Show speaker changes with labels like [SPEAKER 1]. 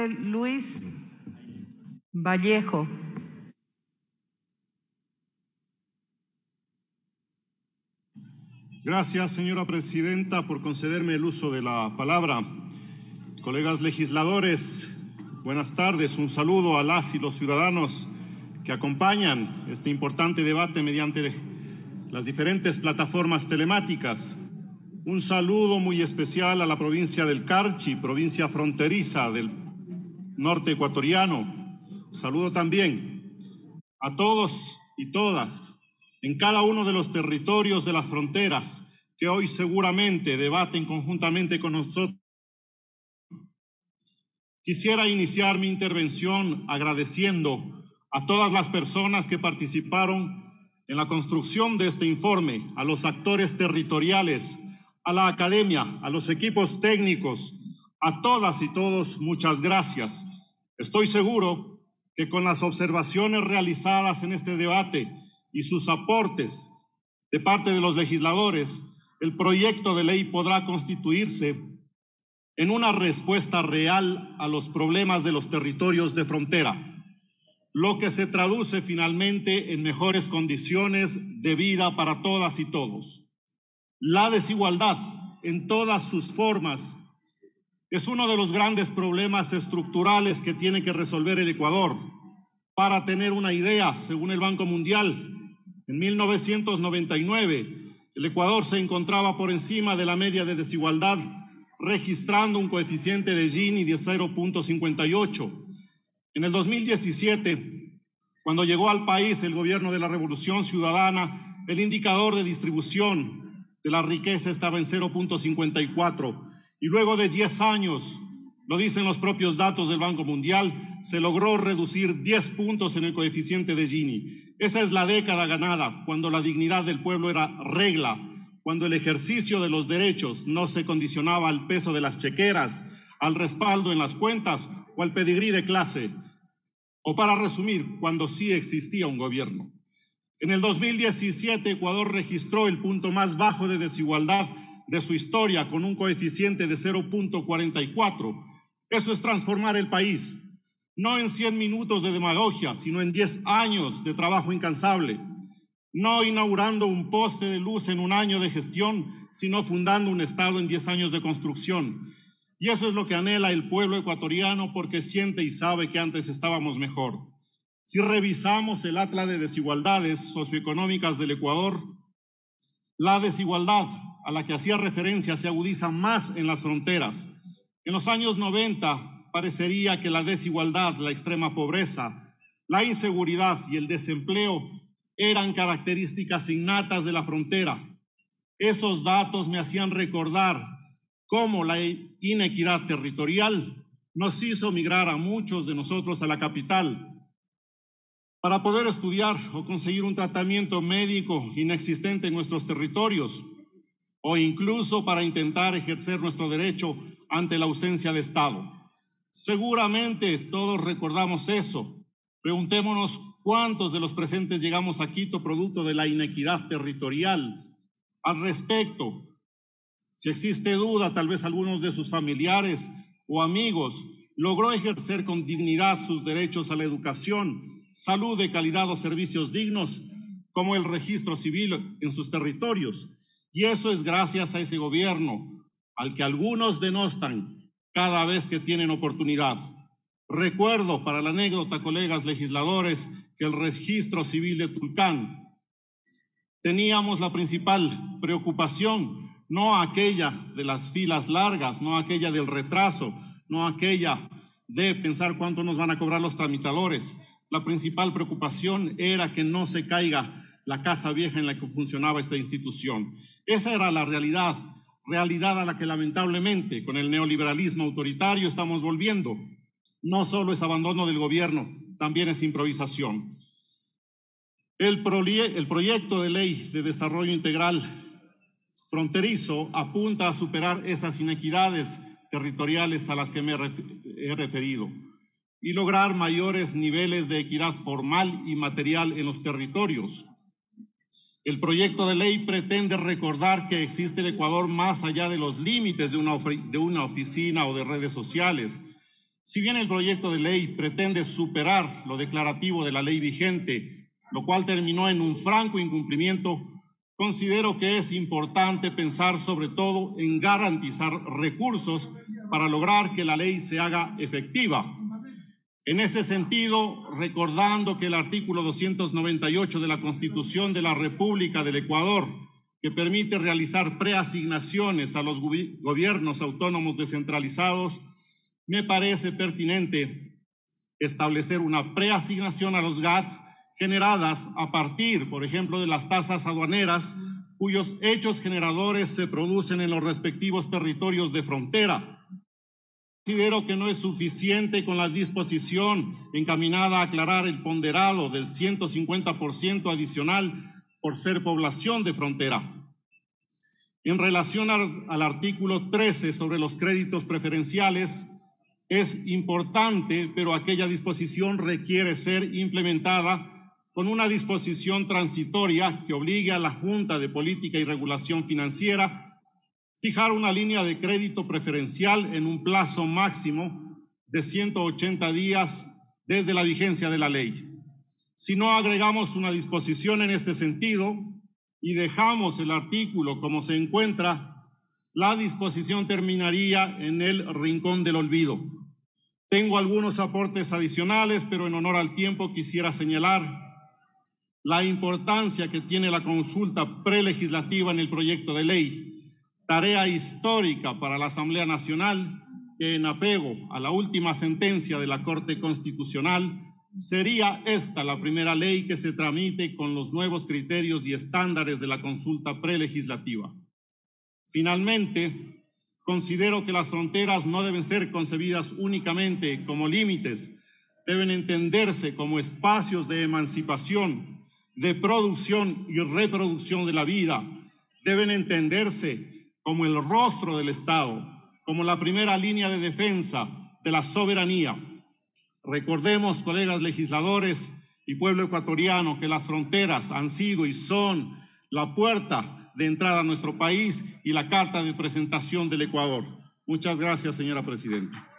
[SPEAKER 1] José Luis Vallejo.
[SPEAKER 2] Gracias, señora presidenta, por concederme el uso de la palabra. Colegas legisladores, buenas tardes. Un saludo a las y los ciudadanos que acompañan este importante debate mediante las diferentes plataformas telemáticas. Un saludo muy especial a la provincia del Carchi, provincia fronteriza del norte ecuatoriano. Saludo también a todos y todas en cada uno de los territorios de las fronteras que hoy seguramente debaten conjuntamente con nosotros. Quisiera iniciar mi intervención agradeciendo a todas las personas que participaron en la construcción de este informe, a los actores territoriales, a la academia, a los equipos técnicos, a todas y todos, muchas gracias. Estoy seguro que con las observaciones realizadas en este debate y sus aportes de parte de los legisladores, el proyecto de ley podrá constituirse en una respuesta real a los problemas de los territorios de frontera, lo que se traduce finalmente en mejores condiciones de vida para todas y todos. La desigualdad en todas sus formas es uno de los grandes problemas estructurales que tiene que resolver el Ecuador. Para tener una idea, según el Banco Mundial, en 1999, el Ecuador se encontraba por encima de la media de desigualdad, registrando un coeficiente de Gini de 0.58. En el 2017, cuando llegó al país el gobierno de la Revolución Ciudadana, el indicador de distribución de la riqueza estaba en 0.54. Y luego de 10 años, lo dicen los propios datos del Banco Mundial, se logró reducir 10 puntos en el coeficiente de Gini. Esa es la década ganada, cuando la dignidad del pueblo era regla, cuando el ejercicio de los derechos no se condicionaba al peso de las chequeras, al respaldo en las cuentas o al pedigrí de clase. O para resumir, cuando sí existía un gobierno. En el 2017, Ecuador registró el punto más bajo de desigualdad de su historia, con un coeficiente de 0.44. Eso es transformar el país, no en 100 minutos de demagogia, sino en 10 años de trabajo incansable. No inaugurando un poste de luz en un año de gestión, sino fundando un Estado en 10 años de construcción. Y eso es lo que anhela el pueblo ecuatoriano, porque siente y sabe que antes estábamos mejor. Si revisamos el atlas de desigualdades socioeconómicas del Ecuador, la desigualdad a la que hacía referencia se agudiza más en las fronteras. En los años 90 parecería que la desigualdad, la extrema pobreza, la inseguridad y el desempleo eran características innatas de la frontera. Esos datos me hacían recordar cómo la inequidad territorial nos hizo migrar a muchos de nosotros a la capital para poder estudiar o conseguir un tratamiento médico inexistente en nuestros territorios, o incluso para intentar ejercer nuestro derecho ante la ausencia de Estado. Seguramente todos recordamos eso. Preguntémonos cuántos de los presentes llegamos a Quito producto de la inequidad territorial. Al respecto, si existe duda, tal vez algunos de sus familiares o amigos logró ejercer con dignidad sus derechos a la educación, salud de calidad o servicios dignos, como el registro civil en sus territorios. Y eso es gracias a ese gobierno, al que algunos denostan cada vez que tienen oportunidad. Recuerdo, para la anécdota, colegas legisladores, que el registro civil de Tulcán teníamos la principal preocupación, no aquella de las filas largas, no aquella del retraso, no aquella de pensar cuánto nos van a cobrar los tramitadores. La principal preocupación era que no se caiga la casa vieja en la que funcionaba esta institución. Esa era la realidad a la que lamentablemente con el neoliberalismo autoritario estamos volviendo. No solo es abandono del gobierno, también es improvisación. El proyecto de ley de desarrollo integral fronterizo apunta a superar esas inequidades territoriales a las que me he referido y lograr mayores niveles de equidad formal y material en los territorios. El proyecto de ley pretende recordar que existe el Ecuador más allá de los límites de una oficina o de redes sociales. Si bien el proyecto de ley pretende superar lo declarativo de la ley vigente, lo cual terminó en un franco incumplimiento, considero que es importante pensar sobre todo en garantizar recursos para lograr que la ley se haga efectiva. En ese sentido, recordando que el artículo 298 de la Constitución de la República del Ecuador, que permite realizar preasignaciones a los gobiernos autónomos descentralizados, me parece pertinente establecer una preasignación a los GATS generadas a partir, por ejemplo, de las tasas aduaneras, cuyos hechos generadores se producen en los respectivos territorios de frontera. Considero que no es suficiente con la disposición encaminada a aclarar el ponderado del 150% adicional por ser población de frontera. En relación al artículo 13 sobre los créditos preferenciales, es importante, pero aquella disposición requiere ser implementada con una disposición transitoria que obligue a la Junta de Política y Regulación Financiera fijar una línea de crédito preferencial en un plazo máximo de 180 días desde la vigencia de la ley. Si no agregamos una disposición en este sentido y dejamos el artículo como se encuentra, la disposición terminaría en el rincón del olvido. Tengo algunos aportes adicionales, pero en honor al tiempo quisiera señalar la importancia que tiene la consulta prelegislativa en el proyecto de ley, tarea histórica para la Asamblea Nacional que, en apego a la última sentencia de la Corte Constitucional, sería esta la primera ley que se tramite con los nuevos criterios y estándares de la consulta prelegislativa. Finalmente, considero que las fronteras no deben ser concebidas únicamente como límites, deben entenderse como espacios de emancipación, de producción y reproducción de la vida, deben entenderse como el rostro del Estado, como la primera línea de defensa de la soberanía. Recordemos, colegas legisladores y pueblo ecuatoriano, que las fronteras han sido y son la puerta de entrada a nuestro país y la carta de presentación del Ecuador. Muchas gracias, señora presidenta.